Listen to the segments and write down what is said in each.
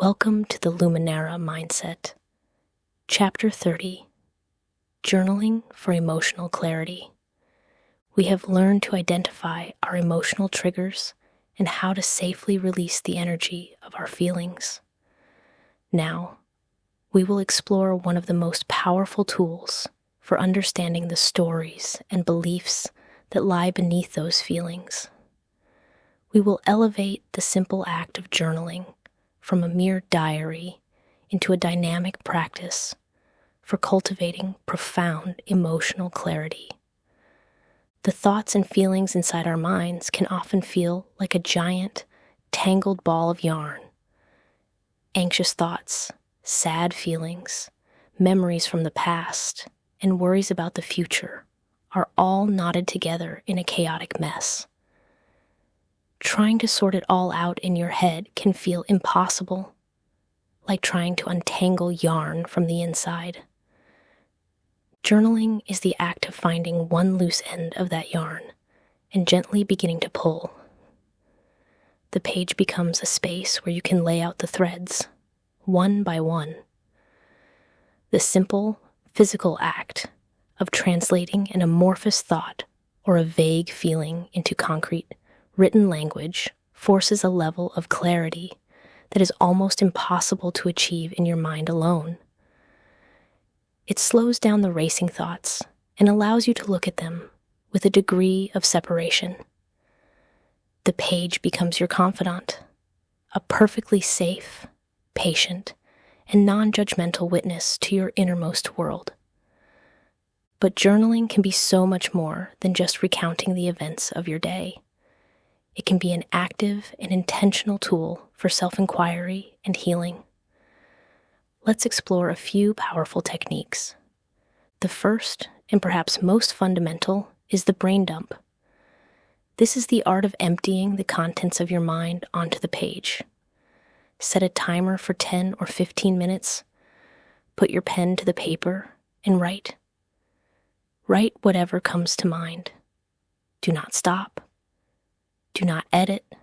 Welcome to the Luminara Mindset. Chapter 30, Journaling for Emotional Clarity. We have learned to identify our emotional triggers and how to safely release the energy of our feelings. Now, we will explore one of the most powerful tools for understanding the stories and beliefs that lie beneath those feelings. We will elevate the simple act of journaling from a mere diary into a dynamic practice for cultivating profound emotional clarity. The thoughts and feelings inside our minds can often feel like a giant, tangled ball of yarn. Anxious thoughts, sad feelings, memories from the past, and worries about the future are all knotted together in a chaotic mess. Trying to sort it all out in your head can feel impossible, like trying to untangle yarn from the inside. Journaling is the act of finding one loose end of that yarn and gently beginning to pull. The page becomes a space where you can lay out the threads, one by one. The simple, physical act of translating an amorphous thought or a vague feeling into concrete, written language forces a level of clarity that is almost impossible to achieve in your mind alone. It slows down the racing thoughts and allows you to look at them with a degree of separation. The page becomes your confidant, a perfectly safe, patient, and non-judgmental witness to your innermost world. But journaling can be so much more than just recounting the events of your day. It can be an active and intentional tool for self-inquiry and healing. Let's explore a few powerful techniques. The first, and perhaps most fundamental, is the Braindump. This is the art of emptying the contents of your mind onto the page. Set a timer for 10 or 15 minutes. Put your pen to the paper and write. Write whatever comes to mind. Do not stop. Do not edit.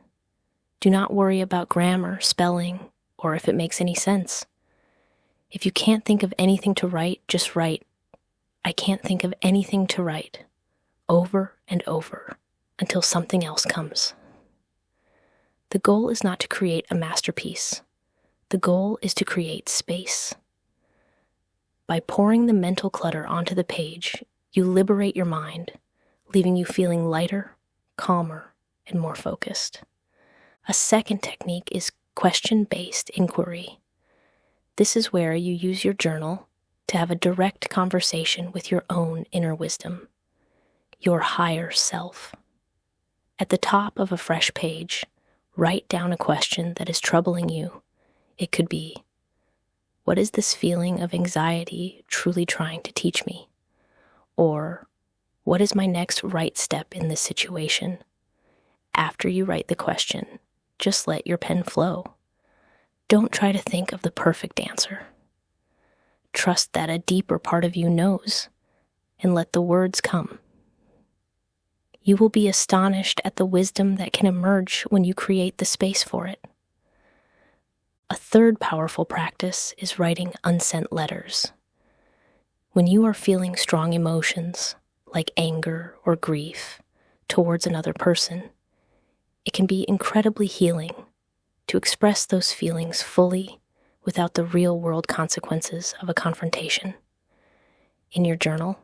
Do not worry about grammar, spelling, or if it makes any sense. If you can't think of anything to write, just write, "I can't think of anything to write," over and over until something else comes. The goal is not to create a masterpiece. The goal is to create space. By pouring the mental clutter onto the page, you liberate your mind, leaving you feeling lighter, calmer, and more focused. A second technique is question-based inquiry. This is where you use your journal to have a direct conversation with your own inner wisdom, your higher self. At the top of a fresh page, write down a question that is troubling you. It could be, what is this feeling of anxiety truly trying to teach me? Or, what is my next right step in this situation? After you write the question, just let your pen flow. Don't try to think of the perfect answer. Trust that a deeper part of you knows, and let the words come. You will be astonished at the wisdom that can emerge when you create the space for it. A third powerful practice is writing unsent letters. When you are feeling strong emotions, like anger or grief, towards another person, it can be incredibly healing to express those feelings fully without the real-world consequences of a confrontation. In your journal,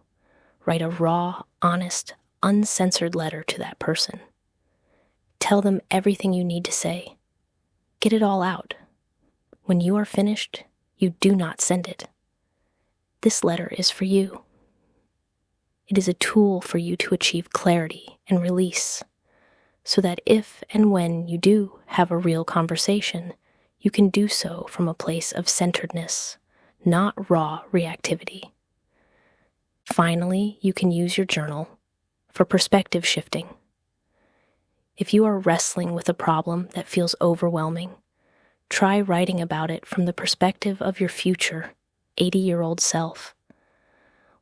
write a raw, honest, uncensored letter to that person. Tell them everything you need to say. Get it all out. When you are finished, you do not send it. This letter is for you. It is a tool for you to achieve clarity and release, so that if and when you do have a real conversation, you can do so from a place of centeredness, not raw reactivity. Finally, you can use your journal for perspective shifting. If you are wrestling with a problem that feels overwhelming, try writing about it from the perspective of your future 80-year-old self.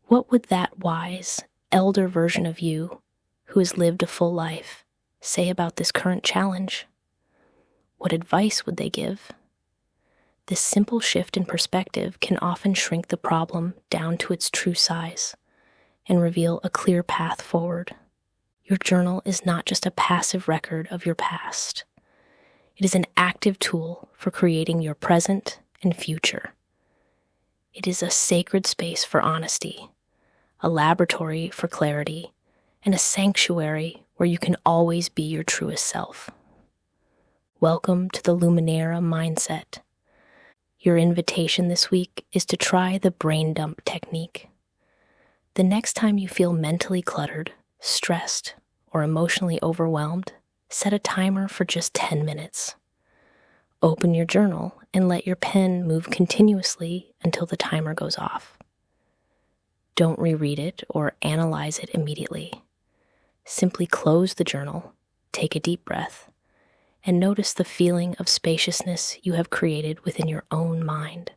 What would that wise, elder version of you, who has lived a full life, say about this current challenge? What advice would they give? This simple shift in perspective can often shrink the problem down to its true size and reveal a clear path forward. Your journal is not just a passive record of your past. It is an active tool for creating your present and future. It is a sacred space for honesty, a laboratory for clarity, and a sanctuary where you can always be your truest self. Welcome to the Luminara mindset. Your invitation this week is to try the Braindump technique. The next time you feel mentally cluttered, stressed, or emotionally overwhelmed, set a timer for just 10 minutes. Open your journal and let your pen move continuously until the timer goes off. Don't reread it or analyze it immediately. Simply close the journal, take a deep breath, and notice the feeling of spaciousness you have created within your own mind.